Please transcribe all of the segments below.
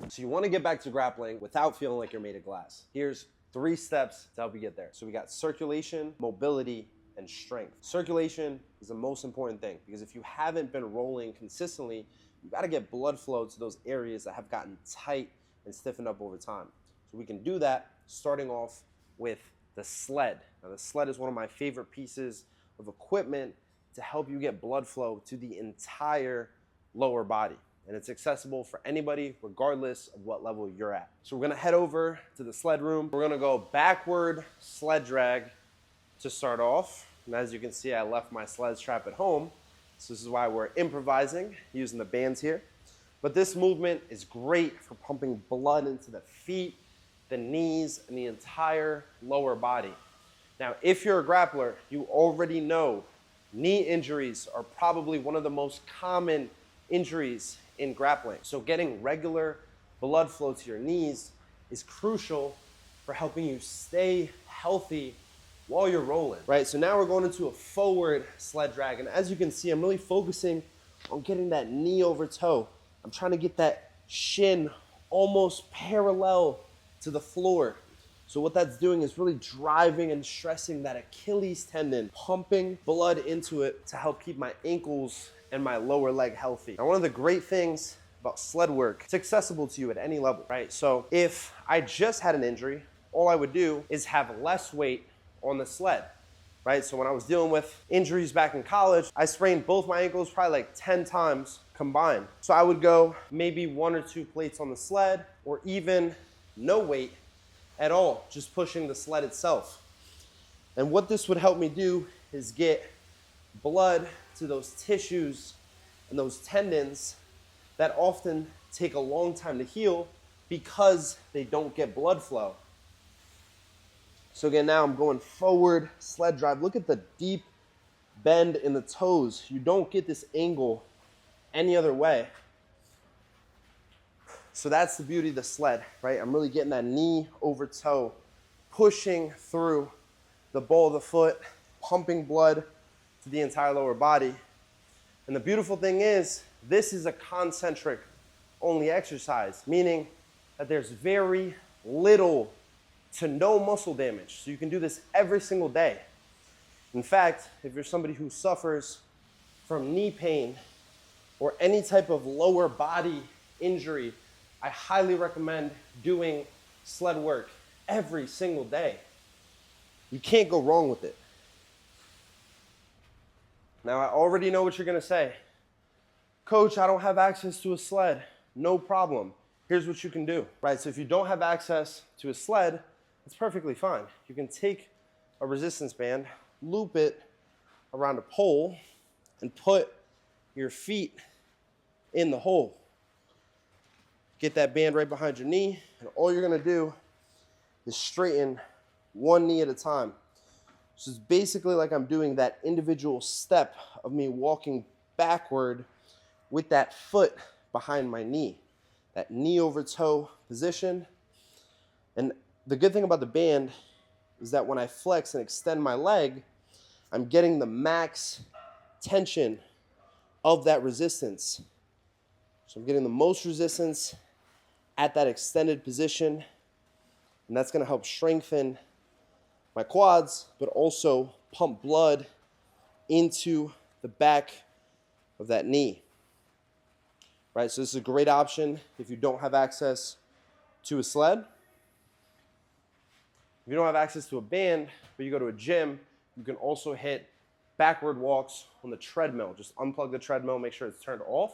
So you want to get back to grappling without feeling like you're made of glass. Here's 3 steps to help you get there. So we got circulation, mobility, and strength. Circulation is the most important thing because if you haven't been rolling consistently, you got to get blood flow to those areas that have gotten tight and stiffened up over time. So we can do that starting off with the sled. Now the sled is one of my favorite pieces of equipment to help you get blood flow to the entire lower body. And it's accessible for anybody regardless of what level you're at. So we're gonna head over to the sled room. We're gonna go backward sled drag to start off. And as you can see, I left my sled strap at home. So this is why we're improvising using the bands here. But this movement is great for pumping blood into the feet, the knees, and the entire lower body. Now, if you're a grappler, you already know knee injuries are probably one of the most common injuries in grappling. So getting regular blood flow to your knees is crucial for helping you stay healthy while you're rolling, right? So now we're going into a forward sled drag. And as you can see, I'm really focusing on getting that knee over toe. I'm trying to get that shin almost parallel to the floor. So what that's doing is really driving and stressing that Achilles tendon, pumping blood into it to help keep my ankles and my lower leg healthy. Now, one of the great things about sled work, it's accessible to you at any level, right? So if I just had an injury, all I would do is have less weight on the sled, right? So when I was dealing with injuries back in college, I sprained both my ankles probably like 10 times combined. So I would go maybe 1 or 2 plates on the sled or even no weight at all, just pushing the sled itself. And what this would help me do is get blood to those tissues and those tendons that often take a long time to heal because they don't get blood flow. So again, now I'm going forward sled drive. Look at the deep bend in the toes. You don't get this angle any other way. So that's the beauty of the sled, right? I'm really getting that knee over toe, pushing through the ball of the foot, pumping blood to the entire lower body. And the beautiful thing is, this is a concentric only exercise, meaning that there's very little to no muscle damage. So you can do this every single day. In fact, if you're somebody who suffers from knee pain or any type of lower body injury, I highly recommend doing sled work every single day. You can't go wrong with it. Now, I already know what you're gonna say. Coach, I don't have access to a sled. No problem. Here's what you can do, right? So if you don't have access to a sled, it's perfectly fine. You can take a resistance band, loop it around a pole, and put your feet in the hole. Get that band right behind your knee, and all you're gonna do is straighten one knee at a time. So it's basically like I'm doing that individual step of me walking backward with that foot behind my knee, that knee over toe position. And the good thing about the band is that when I flex and extend my leg, I'm getting the max tension of that resistance. So I'm getting the most resistance at that extended position, and that's gonna help strengthen my quads, but also pump blood into the back of that knee, right? So this is a great option if you don't have access to a sled. If you don't have access to a band, but you go to a gym, you can also hit backward walks on the treadmill. Just unplug the treadmill, make sure it's turned off.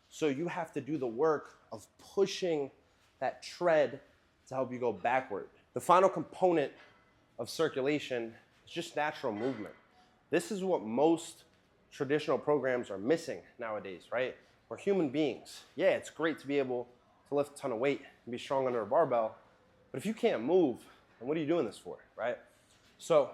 So you have to do the work of pushing that tread to help you go backward. The final component of circulation is just natural movement. This is what most traditional programs are missing nowadays, right? We're human beings. Yeah, it's great to be able to lift a ton of weight and be strong under a barbell, but if you can't move, then what are you doing this for, right? So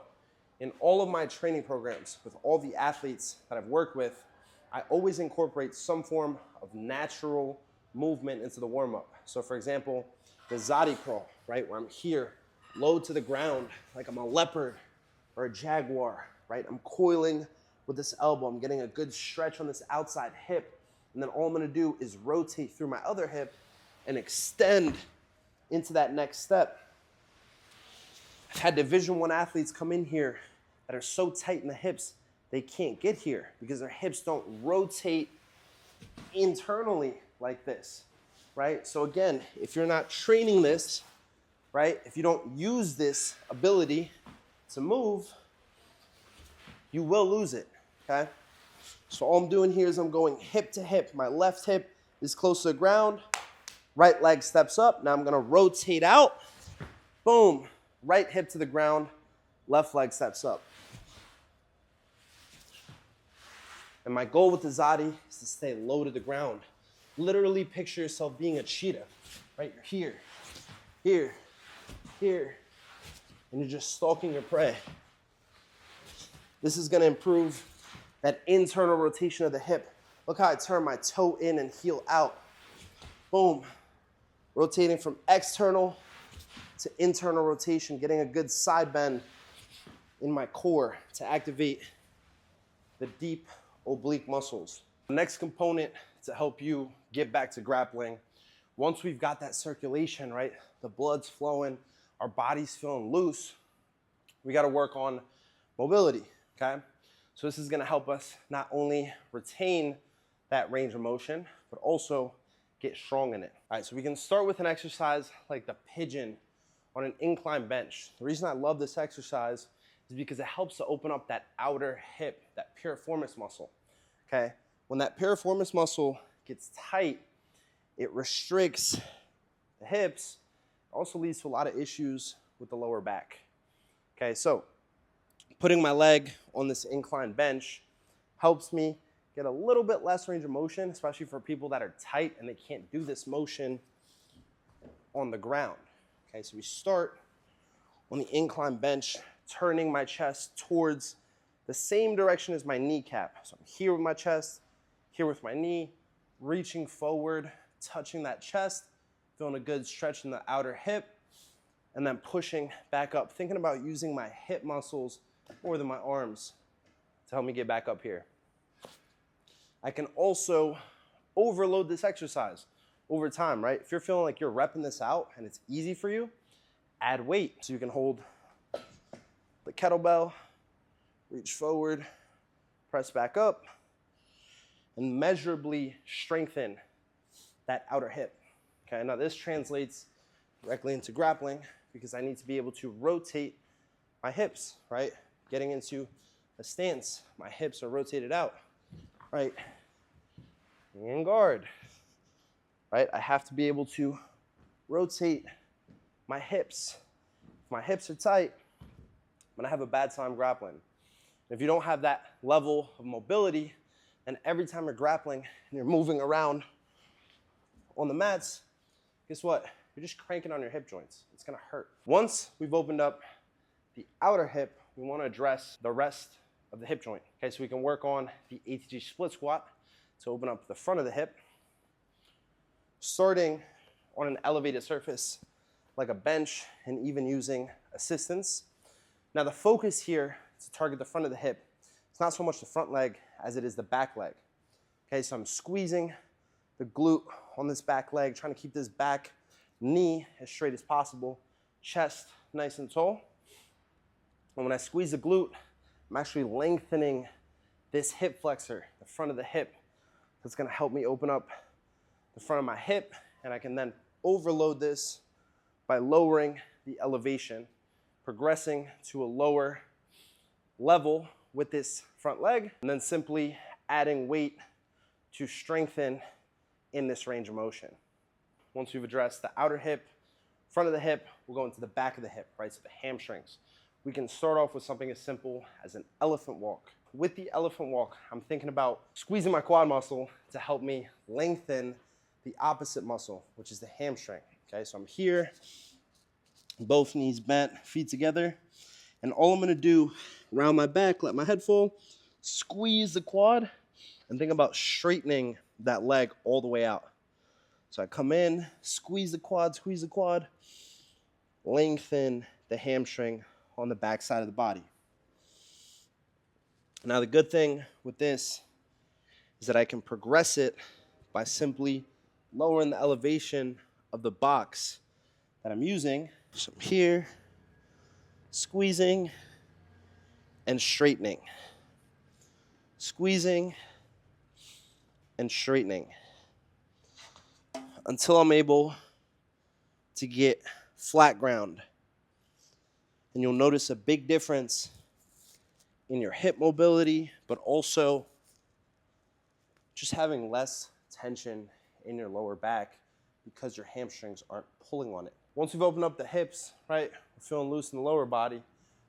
in all of my training programs with all the athletes that I've worked with, I always incorporate some form of natural movement into the warm-up. So for example, the Zadi crawl, right? Where I'm here, low to the ground, like I'm a leopard or a jaguar, right? I'm coiling with this elbow. I'm getting a good stretch on this outside hip. And then all I'm gonna do is rotate through my other hip and extend into that next step. I've had Division I athletes come in here that are so tight in the hips, they can't get here because their hips don't rotate internally like this, right? So again, if you're not training this, right, if you don't use this ability to move, you will lose it, okay? So all I'm doing here is I'm going hip to hip. My left hip is close to the ground. Right leg steps up. Now I'm gonna rotate out. Boom. Right hip to the ground. Left leg steps up. And my goal with the Zadi is to stay low to the ground. Literally picture yourself being a cheetah, right? You're here, here, here, and you're just stalking your prey. This is gonna improve that internal rotation of the hip. Look how I turn my toe in and heel out. Boom. Rotating from external to internal rotation, getting a good side bend in my core to activate the deep oblique muscles. The next component to help you get back to grappling, once we've got that circulation, right, the blood's flowing, our body's feeling loose, we gotta work on mobility, okay? So this is gonna help us not only retain that range of motion, but also get strong in it. All right, so we can start with an exercise like the pigeon on an incline bench. The reason I love this exercise is because it helps to open up that outer hip, that piriformis muscle, okay? When that piriformis muscle gets tight, it restricts the hips. It also leads to a lot of issues with the lower back, okay? So putting my leg on this incline bench helps me get a little bit less range of motion, especially for people that are tight and they can't do this motion on the ground. Okay, so we start on the incline bench, turning my chest towards the same direction as my kneecap. So I'm here with my chest, here with my knee, reaching forward, touching that chest, feeling a good stretch in the outer hip, and then pushing back up, thinking about using my hip muscles more than my arms to help me get back up here. I can also overload this exercise over time, right? If you're feeling like you're repping this out and it's easy for you, add weight. So you can hold the kettlebell, reach forward, press back up, and measurably strengthen that outer hip. Okay, now this translates directly into grappling because I need to be able to rotate my hips, right? Getting into a stance, my hips are rotated out. Right, and guard, right? I have to be able to rotate my hips. If my hips are tight, I'm gonna have a bad time grappling. If you don't have that level of mobility, and every time you're grappling and you're moving around on the mats, guess what? You're just cranking on your hip joints. It's gonna hurt. Once we've opened up the outer hip, we wanna address the rest of the hip joint. Okay, so we can work on the ATG split squat to open up the front of the hip, starting on an elevated surface like a bench and even using assistance. Now the focus here is to target the front of the hip. It's not so much the front leg as it is the back leg. Okay, so I'm squeezing the glute on this back leg, trying to keep this back knee as straight as possible, chest nice and tall. And when I squeeze the glute, I'm actually lengthening this hip flexor, the front of the hip. That's gonna help me open up the front of my hip, and I can then overload this by lowering the elevation, progressing to a lower level with this front leg, and then simply adding weight to strengthen in this range of motion. Once we've addressed the outer hip, front of the hip, we'll go into the back of the hip, right? So the hamstrings. We can start off with something as simple as an elephant walk. With the elephant walk, I'm thinking about squeezing my quad muscle to help me lengthen the opposite muscle, which is the hamstring. Okay, so I'm here, both knees bent, feet together, and all I'm gonna do, round my back, let my head fall, squeeze the quad, and think about straightening that leg all the way out. So I come in, squeeze the quad, lengthen the hamstring on the back side of the body. Now the good thing with this is that I can progress it by simply lowering the elevation of the box that I'm using. So I'm here, squeezing and straightening. Squeezing and straightening until I'm able to get flat ground. And you'll notice a big difference in your hip mobility, but also just having less tension in your lower back because your hamstrings aren't pulling on it. Once we've opened up the hips, right, we're feeling loose in the lower body,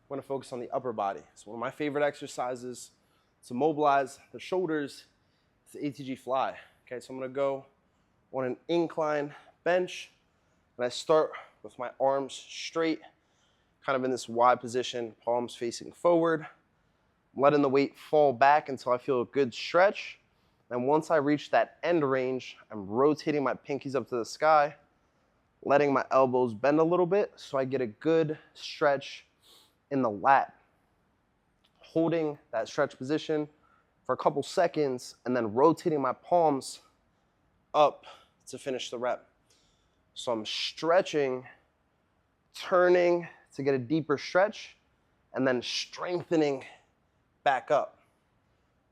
we're gonna focus on the upper body. So one of my favorite exercises to mobilize the shoulders is the ATG fly. Okay, so I'm gonna go on an incline bench, and I start with my arms straight, kind of in this wide position, palms facing forward. I'm letting the weight fall back until I feel a good stretch. And once I reach that end range, I'm rotating my pinkies up to the sky, letting my elbows bend a little bit so I get a good stretch in the lat. Holding that stretch position for a couple seconds and then rotating my palms up to finish the rep. So I'm stretching, turning to get a deeper stretch, and then strengthening back up.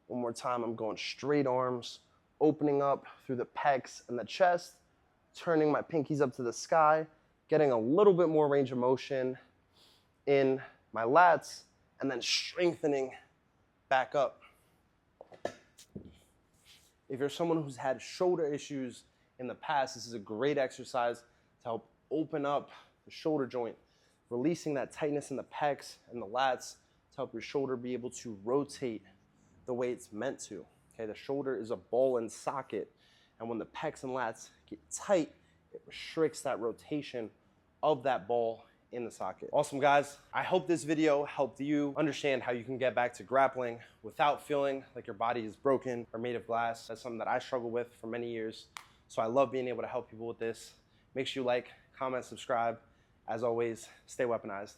One more time, I'm going straight arms, opening up through the pecs and the chest, turning my pinkies up to the sky, getting a little bit more range of motion in my lats, and then strengthening back up. If you're someone who's had shoulder issues in the past, this is a great exercise to help open up the shoulder joint, releasing that tightness in the pecs and the lats to help your shoulder be able to rotate the way it's meant to. Okay, the shoulder is a ball and socket, and when the pecs and lats get tight, it restricts that rotation of that ball in the socket. Awesome, guys. I hope this video helped you understand how you can get back to grappling without feeling like your body is broken or made of glass. That's something that I struggled with for many years. So I love being able to help people with this. Make sure you like, comment, subscribe. As always, stay weaponized.